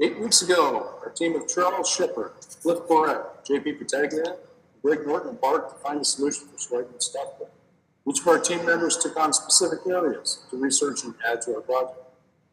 8 weeks ago, our team of Charles Shepard, Cliff Corrett, JP Pataglia, and Greg Norton embarked to find a solution for Swagman software. Each of our team members took on specific areas to research and add to our project.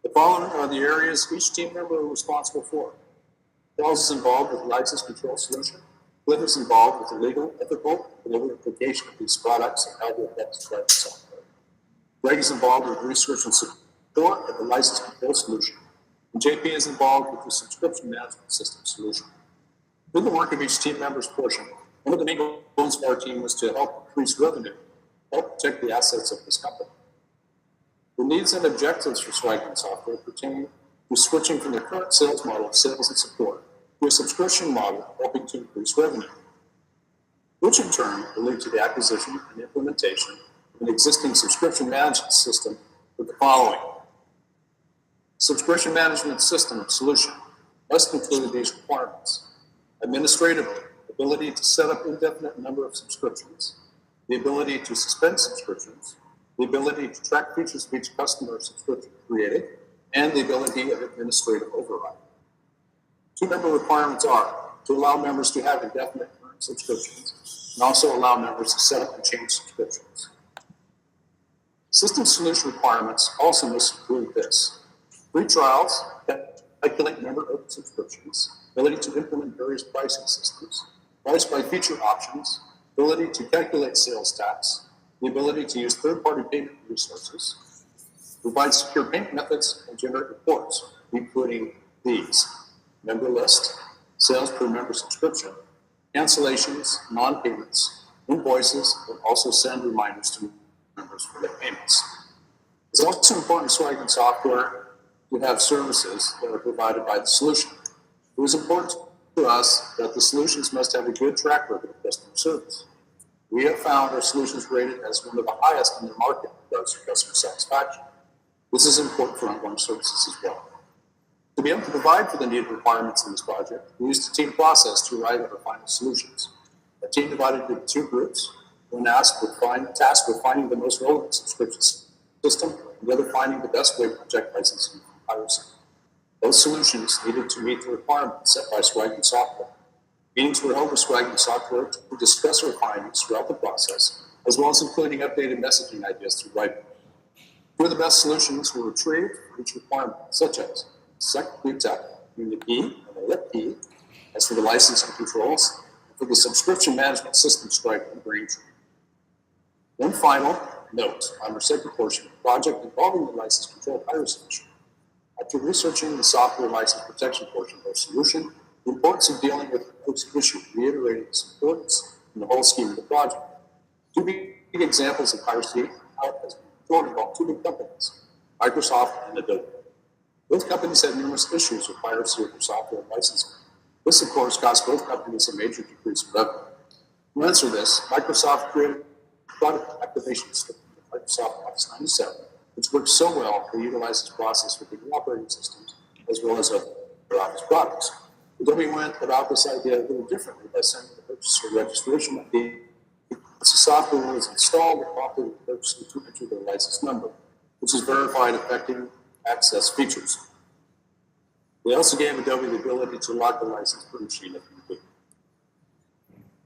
The following are the areas each team member is responsible for. Charles is involved with the license control solution. Cliff is involved with the legal, ethical, and legal implication of these products and how they affect Swagman software. Greg is involved with research and support of the license control solution. And JP is involved with the subscription management system solution. Through the work of each team member's portion, one of the main goals of our team was to help increase revenue, help protect the assets of this company. The needs and objectives for Swagman software pertain to switching from the current sales model of sales and support to a subscription model helping to increase revenue, which in turn will lead to the acquisition and implementation of an existing subscription management system with the following. Subscription management system solution must include these requirements. Administratively, ability to set up indefinite number of subscriptions, the ability to suspend subscriptions, the ability to track features of each customer subscription created, and the ability of administrative override. Two member requirements are to allow members to have indefinite current subscriptions and also allow members to set up and change subscriptions. System solution requirements also must include this. Free trials, calculate member open subscriptions, ability to implement various pricing systems, price by feature options, ability to calculate sales tax, the ability to use third-party payment resources, provide secure payment methods, and generate reports, including these: member list, sales per member subscription, cancellations, non-payments, invoices, and also send reminders to members for their payments. It's also important in Swagman software to have services that are provided by the solution. It was important to us that the solutions must have a good track record of customer service. We have found our solutions rated as one of the highest in the market in regards to customer satisfaction. This is important for ongoing services as well. To be able to provide for the needed requirements in this project, we used a team process to arrive at our final solutions. A team divided into two groups, one tasked with finding the most relevant subscription system, and the other finding the best way to protect licensing from piracy. Both solutions needed to meet the requirements set by Swagman software. Meetings were held with Swagman software to discuss our findings throughout the process, as well as including updated messaging ideas through writing. Two of the best solutions were retrieved for each requirement, such as SEC Tech, meaning the P and the LIP P, as for the license and controls, and for the subscription management system Stripe and Braintree. One final note on our second portion of the project involving the license control piracy issue. After researching the software license protection portion of our solution, the importance of dealing with the issue reiterated its importance in the whole scheme of the project. Two big examples of piracy has been controlled involve two big companies, Microsoft and Adobe. Both companies had numerous issues with piracy of their software licensing. This, of course, cost both companies a major decrease in revenue. To answer this, Microsoft created a product activation system, Microsoft Office 97, which works so well they utilize this process with the new operating systems as well as other Office products. Adobe went about this idea a little differently by sending the purchaser registration ID. Once the software was installed, it prompted the purchaser to enter their license number, which is verified affecting access features. They also gave Adobe the ability to lock the license per machine if need be.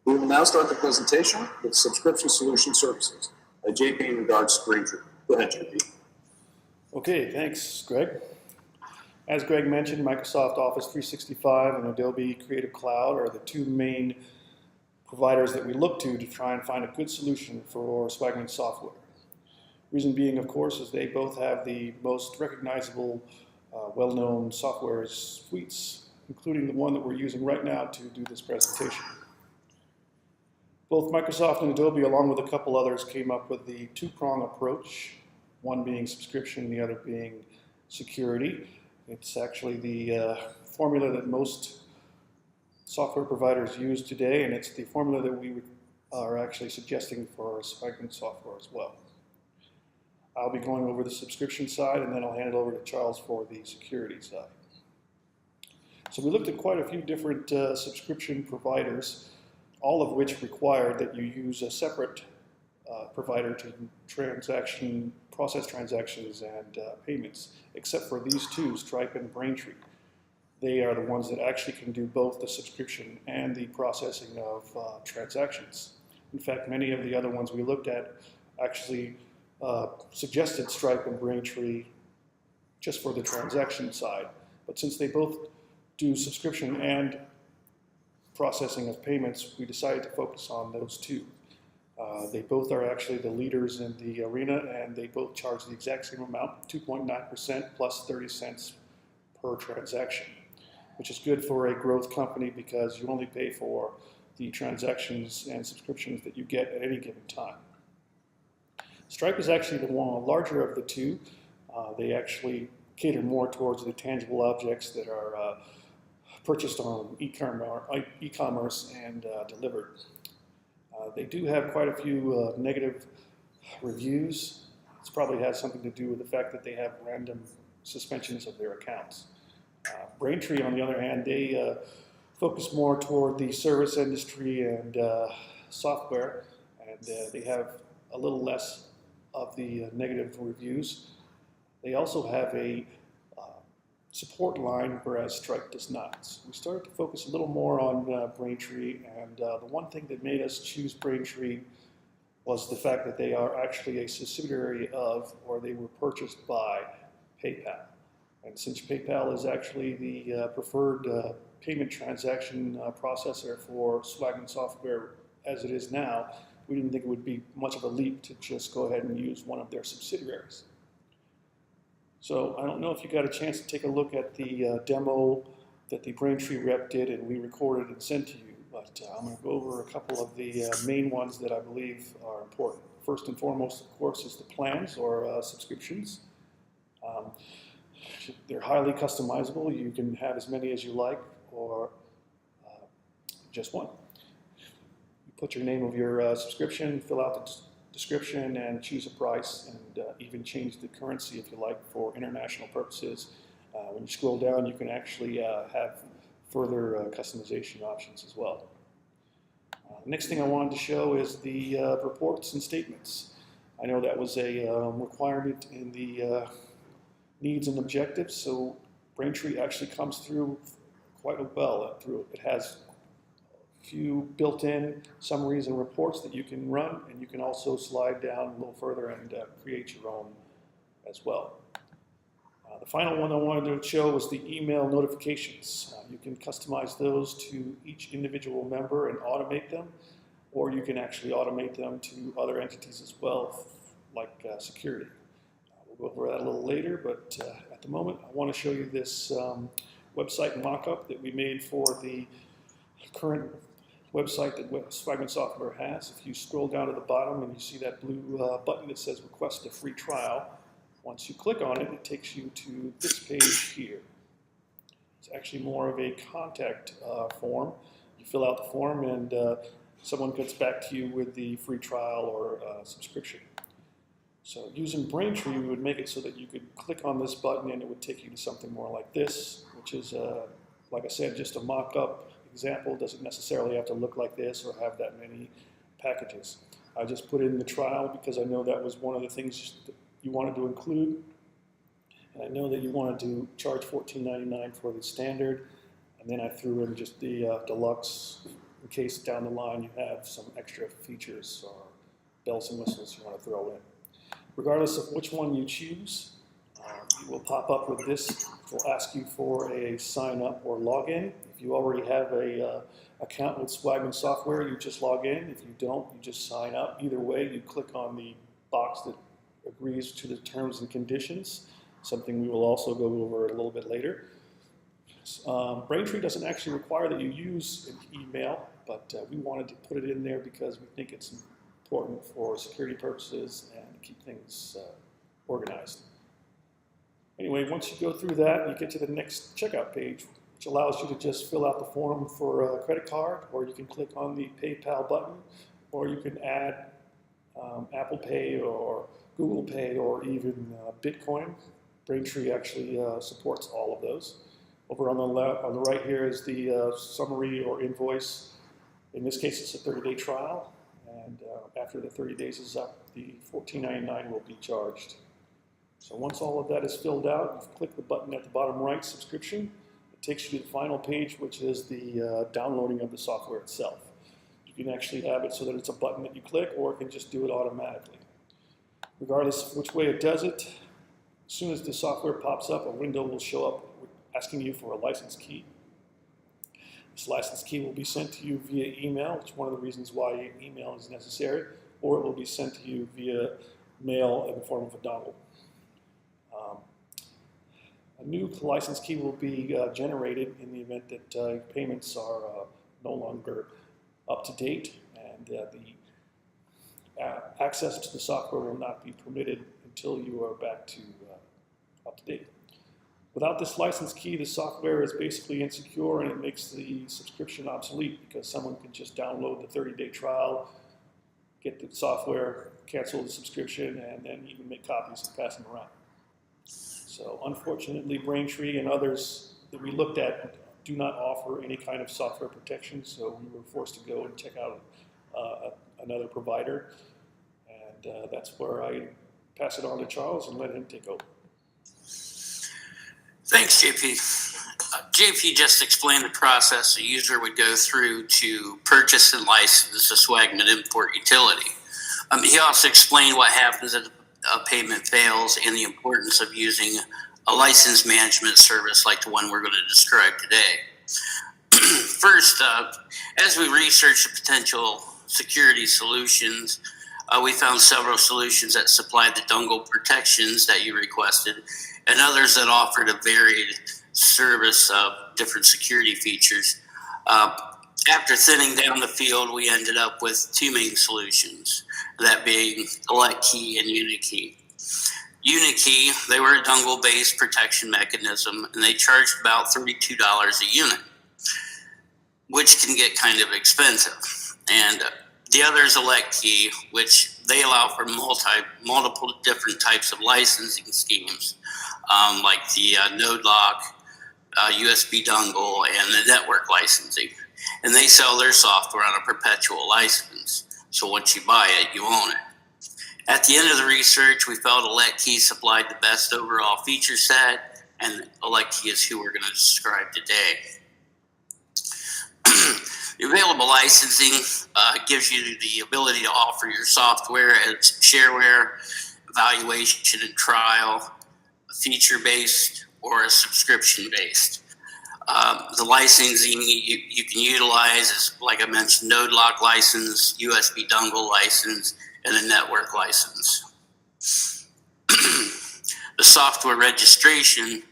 We will now start the presentation with subscription solution services by JP in regards to Braintree. Go ahead, JP. Okay, thanks, Greg. As Greg mentioned, Microsoft Office 365 and Adobe Creative Cloud are the two main providers that we look to try and find a good solution for Swagman software. Reason being, of course, is they both have the most recognizable, well-known software suites, including the one that we're using right now to do this presentation. Both Microsoft and Adobe, along with a couple others, came up with the two-prong approach, one being subscription, the other being security. It's actually the formula that most software providers use today, and it's the formula that we are actually suggesting for our Swagman software as well. I'll be going over the subscription side, and then I'll hand it over to Charles for the security side. So we looked at quite a few different subscription providers, all of which required that you use a separate provider to process transactions and payments, except for these two, Stripe and Braintree. they are the ones that actually can do both the subscription and the processing of transactions. In fact, many of the other ones we looked at actually suggested Stripe and Braintree just for the transaction side. But since they both do subscription and processing of payments, we decided to focus on those two. They both are actually the leaders in the arena, and they both charge the exact same amount, 2.9% plus 30 cents per transaction, which is good for a growth company because you only pay for the transactions and subscriptions that you get at any given time. Stripe is actually the one larger of the two. They actually cater more towards the tangible objects that are purchased on e-commerce and delivered. They do have quite a few negative reviews. This probably has something to do with the fact that they have random suspensions of their accounts. Braintree, on the other hand, they focus more toward the service industry and software, and they have a little less of the negative reviews. They also have a support line, whereas Stripe does not. So we started to focus a little more on Braintree, and the one thing that made us choose Braintree was the fact that they are actually a subsidiary of, or they were purchased by, PayPal. And since PayPal is actually the preferred payment transaction processor for Swagman software as it is now, we didn't think it would be much of a leap to just go ahead and use one of their subsidiaries. So I don't know if you got a chance to take a look at the demo that the Braintree rep did and we recorded and sent to you, but I'm going to go over a couple of the main ones that I believe are important. First and foremost, of course, is the plans or subscriptions. They're highly customizable. You can have as many as you like or just one. You put your name of your subscription, fill out the description, and choose a price, and even change the currency if you like for international purposes. When you scroll down, you can actually have further customization options as well. Next thing I wanted to show is the reports and statements. I know that was a requirement in the needs and objectives, so Braintree actually comes through quite well. It has few built-in summaries and reports that you can run, and you can also slide down a little further and create your own as well. The final one I wanted to show was the email notifications. You can customize those to each individual member and automate them, or you can actually automate them to other entities as well, like security. We'll go over that a little later, but at the moment I want to show you this website mock-up that we made for the current website that Swagman software has. If you scroll down to the bottom and you see that blue button that says request a free trial, once you click on it, it takes you to this page here. It's actually more of a contact form. You fill out the form and someone gets back to you with the free trial or subscription. So using Braintree, we would make it so that you could click on this button and it would take you to something more like this, which is, like I said, just a mock-up example. Doesn't necessarily have to look like this or have that many packages. I just put in the trial because I know that was one of the things that you wanted to include. And I know that you wanted to charge $14.99 for the standard, and then I threw in just the deluxe in case down the line you have some extra features or bells and whistles you want to throw in. Regardless of which one you choose, you will pop up with this. It will ask you for a sign up or login. If you already have a account with Swagman software, you just log in. If you don't, you just sign up. Either way, you click on the box that agrees to the terms and conditions, something we will also go over a little bit later. Braintree doesn't actually require that you use an email, but we wanted to put it in there because we think it's important for security purposes and to keep things organized. Anyway, once you go through that, you get to the next checkout page, which allows you to just fill out the form for a credit card, or you can click on the PayPal button, or you can add Apple Pay or Google Pay or even Bitcoin. Braintree actually supports all of those. Over on the right here is the summary or invoice. In this case, it's a 30-day trial, and after the 30 days is up, the $14.99 will be charged. So once all of that is filled out, you click the button at the bottom right, subscription. It takes you to the final page, which is the downloading of the software itself. You can actually have it so that it's a button that you click, or it can just do it automatically. Regardless of which way it does it, as soon as the software pops up, a window will show up asking you for a license key. This license key will be sent to you via email, which is one of the reasons why email is necessary, or it will be sent to you via mail in the form of a dongle. A new license key will be generated in the event that payments are no longer up to date, and the access to the software will not be permitted until you are back to up to date. Without this license key, the software is basically insecure, and it makes the subscription obsolete, because someone can just download the 30-day trial, get the software, cancel the subscription, and then even make copies and pass them around. So unfortunately, Braintree and others that we looked at do not offer any kind of software protection, so we were forced to go and check out another provider, and that's where I pass it on to Charles and let him take over. Thanks, JP. JP just explained the process a user would go through to purchase and license a Swagman import utility. He also explained what happens if a payment fails and the importance of using a license management service like the one we're going to describe today. First, as we researched the potential security solutions, we found several solutions that supplied the dongle protections that you requested, and others that offered a varied service of different security features. After thinning down the field, we ended up with two main solutions, that being ElectKey and UniKey. UniKey, they were a dongle-based protection mechanism, and they charged about $32 a unit, which can get kind of expensive. And the other is ElectKey, which they allow for multiple different types of licensing schemes, like the node lock, USB dongle, and the network licensing. And they sell their software on a perpetual license. So once you buy it, you own it. At the end of the research, we felt ElectKey supplied the best overall feature set, and ElectKey is who we're going to describe today. The available licensing gives you the ability to offer your software as shareware, evaluation and trial, feature-based, or a subscription-based. The licensing you can utilize is, like I mentioned, node lock license, USB dongle license, and a network license. The software registration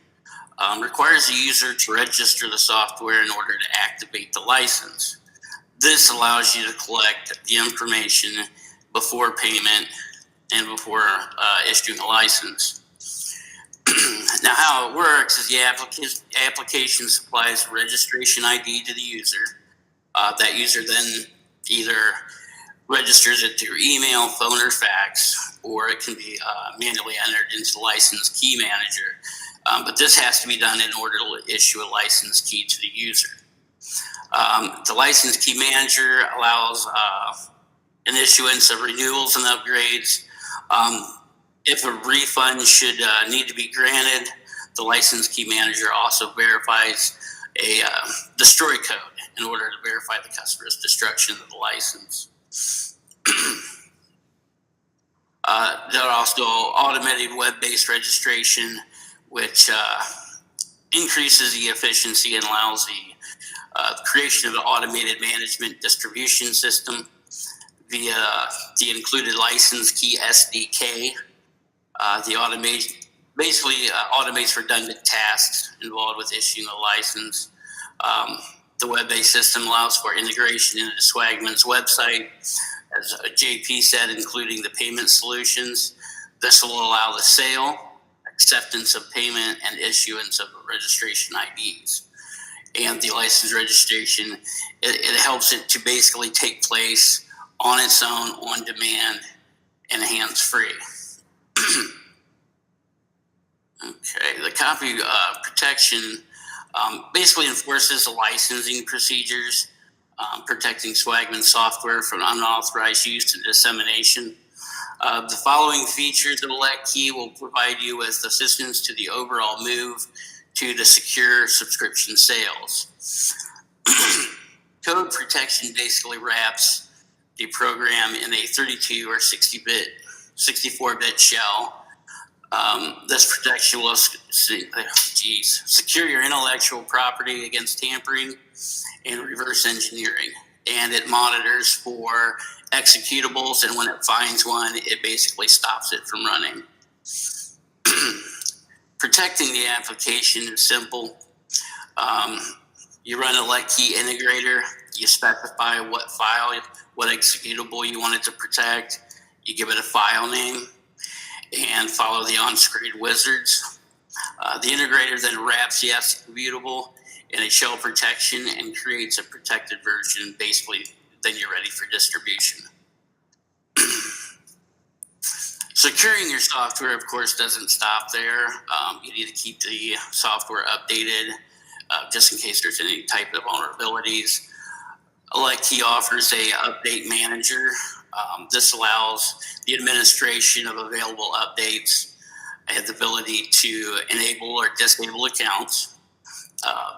requires the user to register the software in order to activate the license. This allows you to collect the information before payment and before issuing a license. Now, how it works is the application supplies a registration ID to the user. That user then either registers it through email, phone, or fax, or it can be manually entered into the license key manager. But this has to be done in order to issue a license key to the user. The license key manager allows an issuance of renewals and upgrades. If a refund should need to be granted, the license key manager also verifies a destroy code in order to verify the customer's destruction of the license. There are also automated web-based registration, which increases the efficiency and allows the creation of an automated management distribution system via the included license key SDK. The automation basically automates redundant tasks involved with issuing a license. The web-based system allows for integration into Swagman's website, as JP said, including the payment solutions. This will allow the sale, acceptance of payment, and issuance of registration IDs. And the license registration, it helps it to basically take place on its own, on demand, and hands-free. Okay, the copy protection basically enforces the licensing procedures, protecting Swagman software from unauthorized use and dissemination. The following features of ElectKey will provide you with assistance to the overall move to the secure subscription sales. Code protection basically wraps the program in a 32 or 64-bit shell. This protection will secure your intellectual property against tampering and reverse engineering. And it monitors for executables, and when it finds one, it basically stops it from running. Protecting the application is simple. You run a LetKey integrator. You specify what file, what executable you want it to protect. You give it a file name and follow the on-screen wizards. The integrator then wraps the executable in a shell protection and creates a protected version. Basically, then you're ready for distribution. Securing your software, of course, doesn't stop there. You need to keep the software updated just in case there's any type of vulnerabilities. LetKey offers a update manager. This allows the administration of available updates and the ability to enable or disable accounts,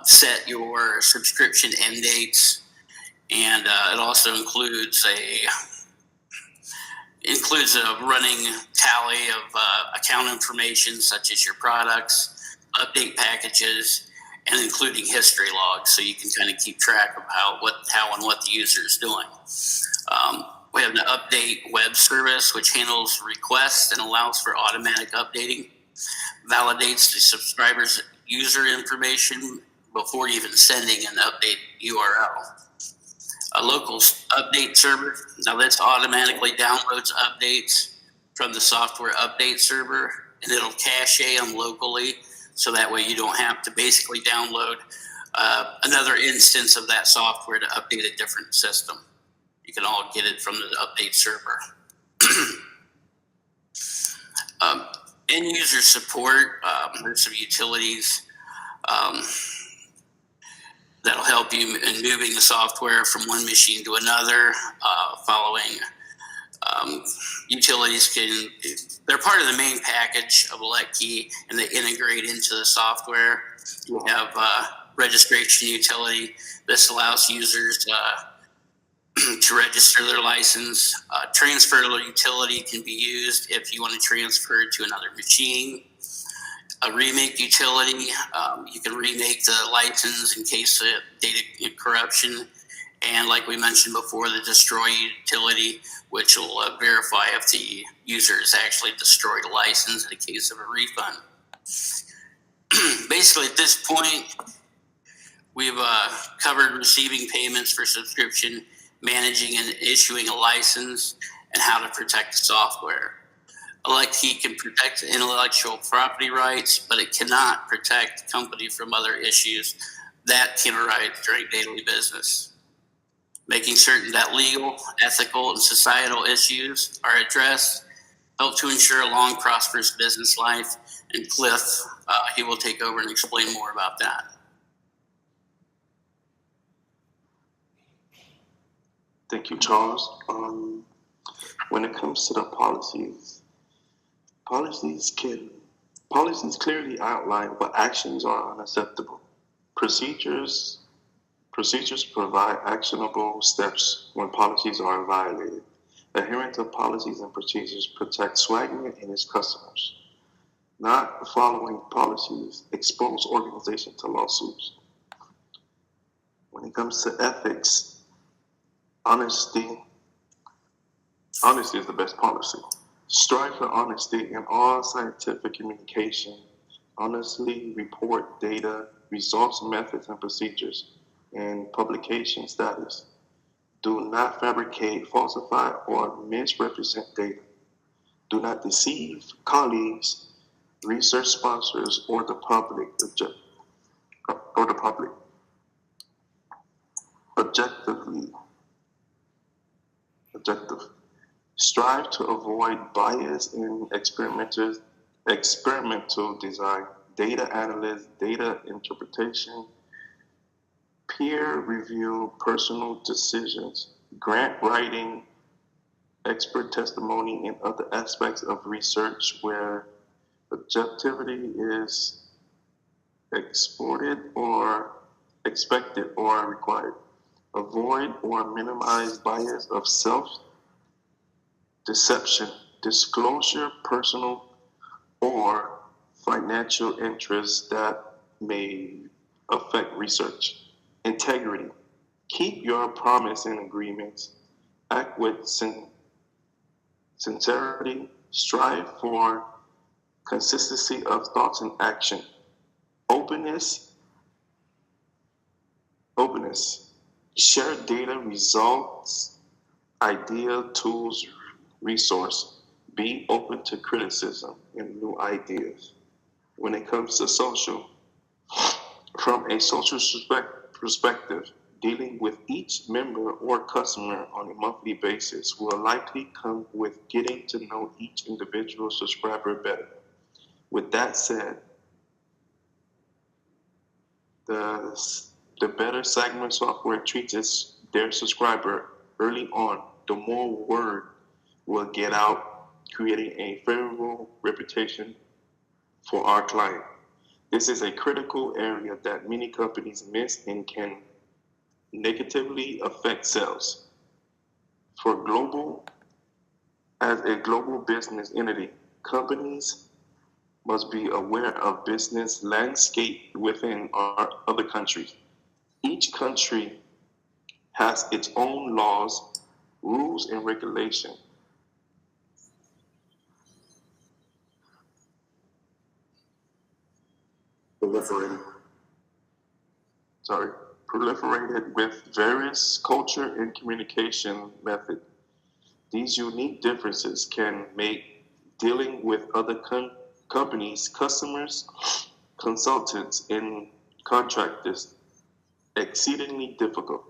set your subscription end dates, and it also includes a running tally of account information such as your products, update packages, and including history logs, so you can kind of keep track of how and what the user is doing. We have the update web service, which handles requests and allows for automatic updating, validates the subscriber's user information before even sending an update URL. A local update server, now this automatically downloads updates from the software update server, and it'll cache them locally, so that way you don't have to basically download another instance of that software to update a different system. You can all get it from the update server. End user support, there's some utilities that'll help you in moving the software from one machine to another. Following utilities they're part of the main package of LetKey, and they integrate into the software. You have registration utility. This allows users to register their license. Transfer utility can be used if you want to transfer to another machine. A remake utility, you can remake the license in case of data corruption. And like we mentioned before, the destroy utility, which will verify if the user has actually destroyed a license in the case of a refund. Basically, at this point, we've covered receiving payments for subscription, managing and issuing a license, and how to protect the software. LetKey can protect intellectual property rights, but it cannot protect the company from other issues that can arise during daily business. Making certain that legal, ethical, and societal issues are addressed help to ensure a long, prosperous business life. And Cliff, he will take over and explain more about that. Thank you, Charles. When it comes to the policies clearly outline what actions are unacceptable. Procedures provide actionable steps when policies are violated. Adherence to policies and procedures protect Swagman and its customers. Not following policies expose organizations to lawsuits. When it comes to ethics, honesty is the best policy. Strive for honesty in all scientific communication. Honestly report data, results, methods, and procedures, and publication status. Do not fabricate, falsify, or misrepresent data. Do not deceive colleagues, research sponsors, or the public. Objective. Strive to avoid bias in experimental design, data analysis, data interpretation, peer review, personal decisions, grant writing, expert testimony, and other aspects of research where objectivity is exported or expected or required. Avoid or minimize bias of self-deception, disclosure, personal or financial interests that may affect research. Integrity. Keep your promise and agreements. Act with sincerity. Strive for consistency of thoughts and action. Openness. Share data, results, idea, tools, resource. Be open to criticism and new ideas. When it comes to social, from a social perspective, dealing with each member or customer on a monthly basis will likely come with getting to know each individual subscriber better. With that said, the better Swagman software treats their subscriber early on, the more word will get out, creating a favorable reputation for our client. This is a critical area that many companies miss and can negatively affect sales. As a global business entity, companies must be aware of business landscape within our other countries. Each country has its own laws, rules, and regulations. Proliferated with various culture and communication methods. These unique differences can make dealing with other companies, customers, consultants, and contractors exceedingly difficult.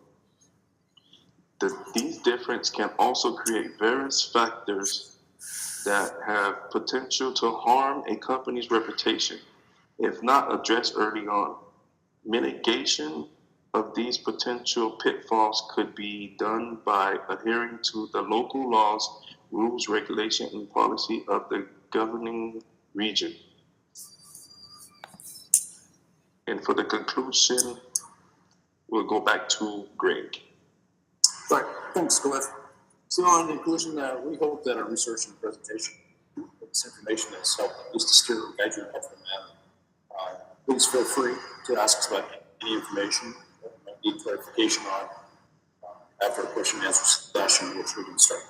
These differences can also create various factors that have potential to harm a company's reputation if not addressed early on. Mitigation of these potential pitfalls could be done by adhering to the local laws, rules, regulation, and policy of the governing region. And for the conclusion, we'll go back to Greg. Right, thanks, Cliff. So in conclusion, we hope that our research and presentation with this information has helped at least to steer and guide you in a helpful manner. Please feel free to ask us about any information that you might need clarification on after a question and answer session, which we can start.